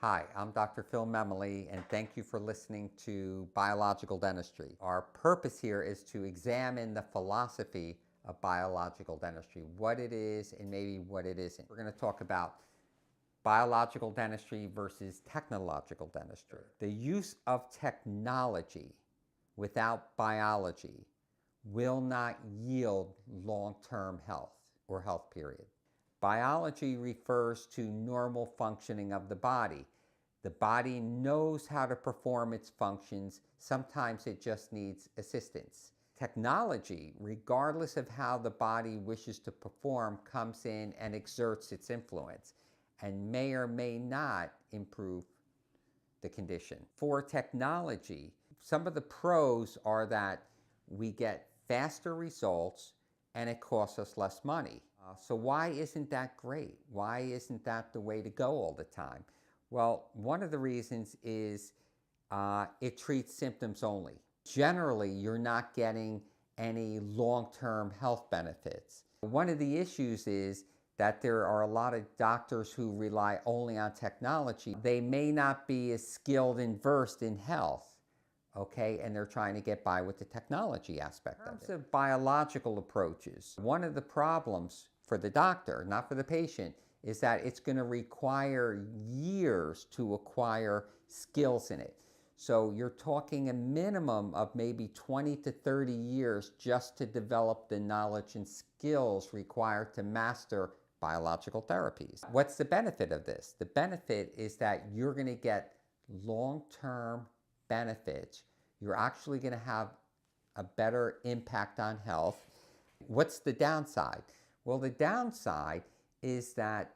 Hi, I'm Dr. Phil Memoli, and thank you for listening to Biological Dentistry. Our purpose here is to examine the philosophy of biological dentistry, what it is and maybe what it isn't. We're going to talk about biological dentistry versus technological dentistry. The use of technology without biology will not yield long-term health or health period. Biology refers to normal functioning of the body. The body knows how to perform its functions. Sometimes it just needs assistance. Technology, regardless of how the body wishes to perform, comes in and exerts its influence and may or may not improve the condition. For technology, some of the pros are that we get faster results and it costs us less money. So why isn't that great? Why isn't that the way to go all the time? Well, one of the reasons is it treats symptoms only. Generally, you're not getting any long-term health benefits. One of the issues is that there are a lot of doctors who rely only on technology. They may not be as skilled and versed in health, okay, and they're trying to get by with the technology aspect of it. In terms of biological approaches, one of the problems for the doctor, not for the patient, is that it's going to require years to acquire skills in it. So you're talking a minimum of maybe 20 to 30 years just to develop the knowledge and skills required to master biological therapies. What's the benefit of this? The benefit is that you're going to get long-term benefits. You're actually going to have a better impact on health. What's the downside? Well, the downside is that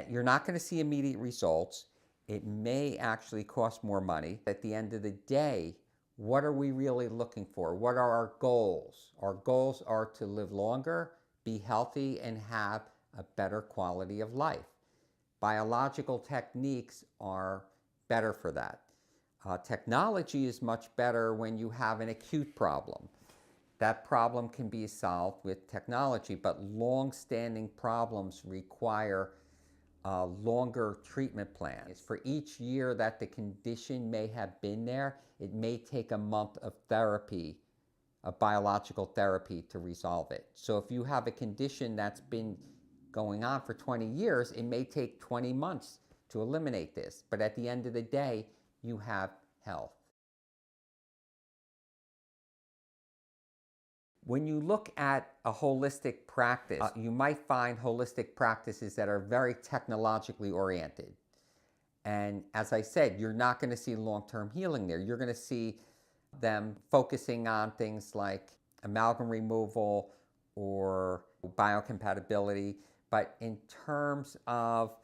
you're not going to see immediate results. It may actually cost more money. At the end of the day, what are we really looking for? What are our goals? Our goals are to live longer, be healthy, and have a better quality of life. Biological techniques are better for that. Technology is much better when you have an acute problem. That problem can be solved with technology, but long-standing problems require longer treatment plans. For each year that the condition may have been there, it may take a month of therapy, of biological therapy, to resolve it. So if you have a condition that's been going on for 20 years, it may take 20 months to eliminate this. But at the end of the day, you have health. When you look at a holistic practice, you might find holistic practices that are very technologically oriented. And as I said, you're not going to see long-term healing there. You're going to see them focusing on things like amalgam removal or biocompatibility. But in terms of,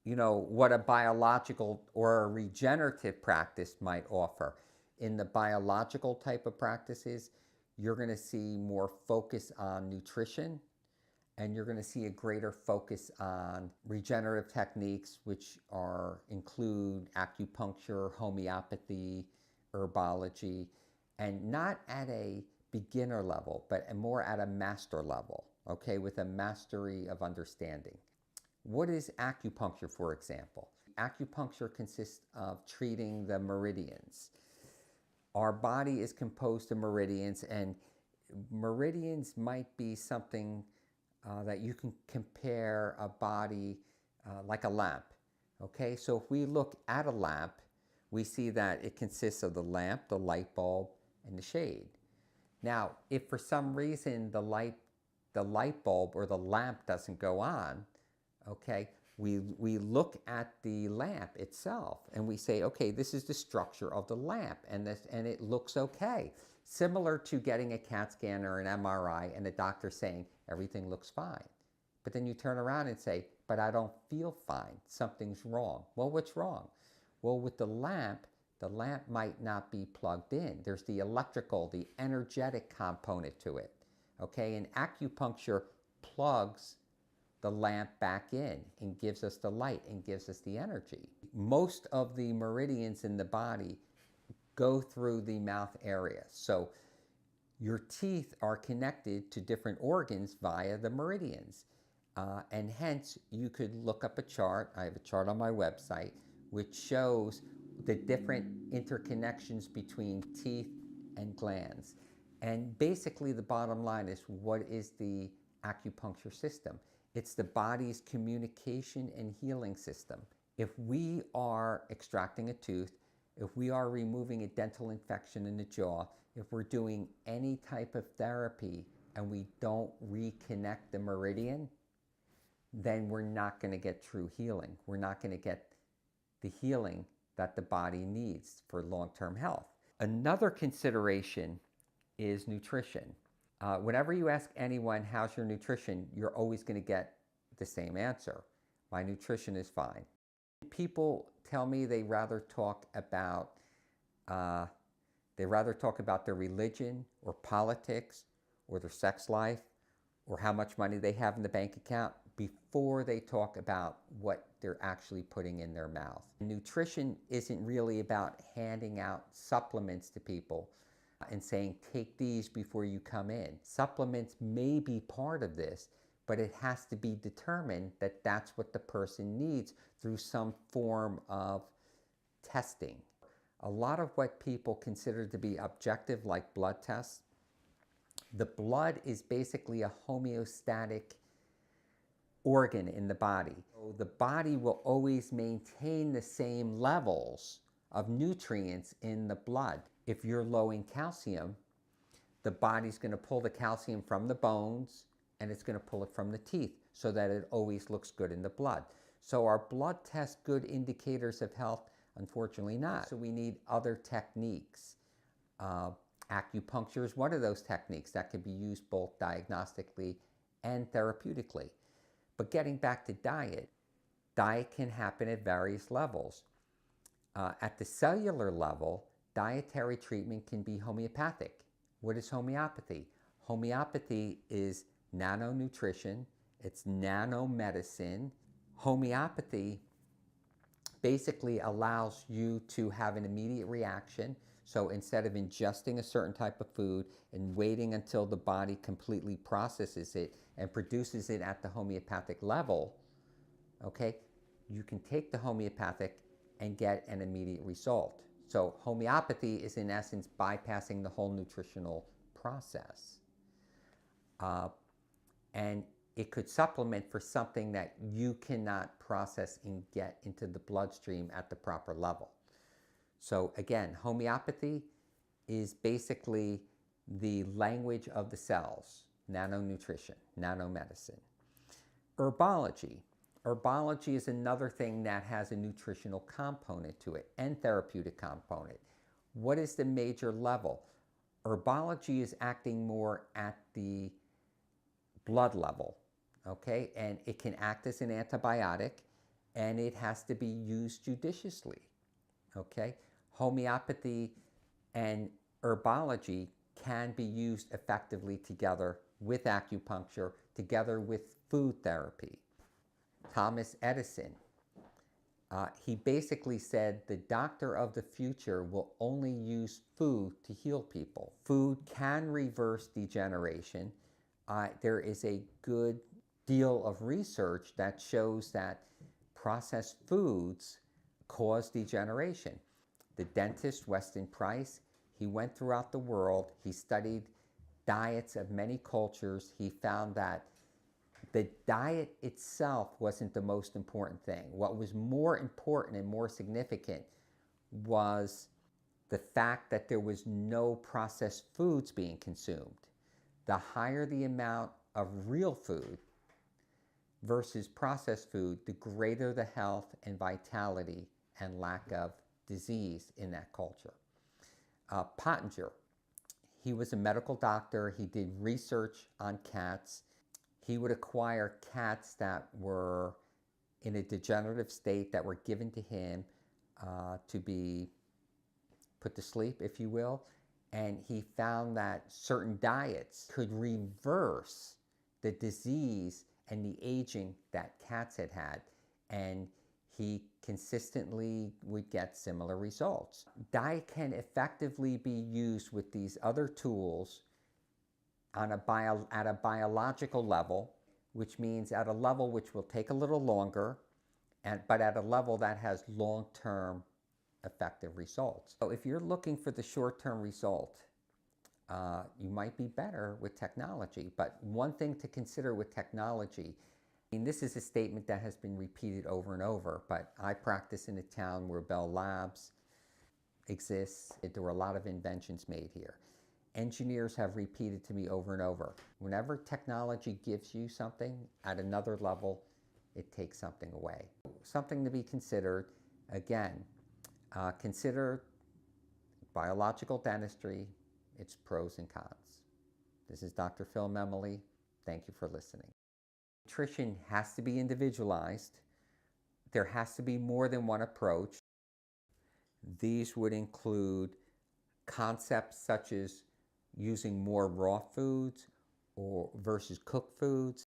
what a biological or a regenerative practice might offer, in the biological type of practices, you're going to see more focus on nutrition, and you're going to see a greater focus on regenerative techniques, which include acupuncture, homeopathy, herbology, and not at a beginner level, but more at a master level, okay, with a mastery of understanding. What is acupuncture, for example? Acupuncture consists of treating the meridians. Our body is composed of meridians, and meridians might be something that you can compare a body like a lamp. Okay, so if we look at a lamp, we see that it consists of the lamp, the light bulb, and the shade. Now, if for some reason the light bulb or the lamp doesn't go on, okay, we look at the lamp itself and we say, okay, this is the structure of the lamp, and it looks okay. Similar to getting a CAT scan or an MRI and the doctor saying everything looks fine. But then you turn around and say, but I don't feel fine. Something's wrong. Well, what's wrong? Well, with the lamp might not be plugged in. There's the electrical, the energetic component to it. Okay, and acupuncture plugs the lamp back in and gives us the light and gives us the energy. Most of the meridians in the body go through the mouth area. So your teeth are connected to different organs via the meridians. And hence, you could look up a chart. I have a chart on my website which shows the different interconnections between teeth and glands. And basically the bottom line is, what is the acupuncture system? It's the body's communication and healing system. If we are extracting a tooth, if we are removing a dental infection in the jaw, if we're doing any type of therapy and we don't reconnect the meridian, then we're not going to get true healing. We're not going to get the healing that the body needs for long-term health. Another consideration is nutrition. Whenever you ask anyone, how's your nutrition, you're always going to get the same answer. My nutrition is fine. People tell me they rather talk about their religion or politics or their sex life or how much money they have in the bank account before they talk about what they're actually putting in their mouth. Nutrition isn't really about handing out supplements to people and saying, take these before you come in. Supplements may be part of this, but it has to be determined that that's what the person needs through some form of testing. A lot of what people consider to be objective, like blood tests, the blood is basically a homeostatic organ in the body. So the body will always maintain the same levels of nutrients in the blood. If you're low in calcium, the body's going to pull the calcium from the bones and it's going to pull it from the teeth so that it always looks good in the blood. So are blood tests good indicators of health? Unfortunately not. So we need other techniques. Acupuncture is one of those techniques that can be used both diagnostically and therapeutically. But getting back to diet can happen at various levels. At the cellular level, dietary treatment can be homeopathic. What is homeopathy? Homeopathy is nanonutrition, it's nanomedicine. Homeopathy basically allows you to have an immediate reaction. So instead of ingesting a certain type of food and waiting until the body completely processes it and produces it at the homeopathic level, okay, you can take the homeopathic and get an immediate result. So homeopathy is in essence bypassing the whole nutritional process. And it could supplement for something that you cannot process and get into the bloodstream at the proper level. So again, homeopathy is basically the language of the cells, nanonutrition, nanomedicine. Herbology. Herbology is another thing that has a nutritional component to it and therapeutic component. What is the major level? Herbology is acting more at the blood level, okay? And it can act as an antibiotic and it has to be used judiciously, okay? Homeopathy and herbology can be used effectively together with acupuncture, together with food therapy. Thomas Edison, he basically said the doctor of the future will only use food to heal people. Food can reverse degeneration. There is a good deal of research that shows that processed foods cause degeneration. The dentist, Weston Price, he went throughout the world. He studied diets of many cultures. He found that the diet itself wasn't the most important thing. What was more important and more significant was the fact that there was no processed foods being consumed. The higher the amount of real food versus processed food, the greater the health and vitality and lack of disease in that culture. Pottenger, he was a medical doctor. He did research on cats. He would acquire cats that were in a degenerative state that were given to him to be put to sleep, if you will. And he found that certain diets could reverse the disease and the aging that cats had had. And he consistently would get similar results. Diet can effectively be used with these other tools on at a biological level, which means at a level which will take a little longer but at a level that has long-term effective results. So if you're looking for the short-term result, you might be better with technology. But one thing to consider with technology, and this is a statement that has been repeated over and over, but I practice in a town where Bell Labs exists. There were a lot of inventions made here. Engineers have repeated to me over and over, whenever technology gives you something at another level, it takes something away. Something to be considered, again, consider biological dentistry, its pros and cons. This is Dr. Phil Memoli. Thank you for listening. Nutrition has to be individualized. There has to be more than one approach. These would include concepts such as using more raw foods or versus cooked foods,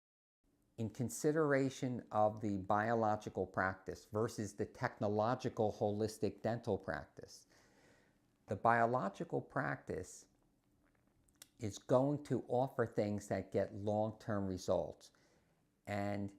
in consideration of the biological practice versus the technological holistic dental practice. The biological practice is going to offer things that get long-term results. And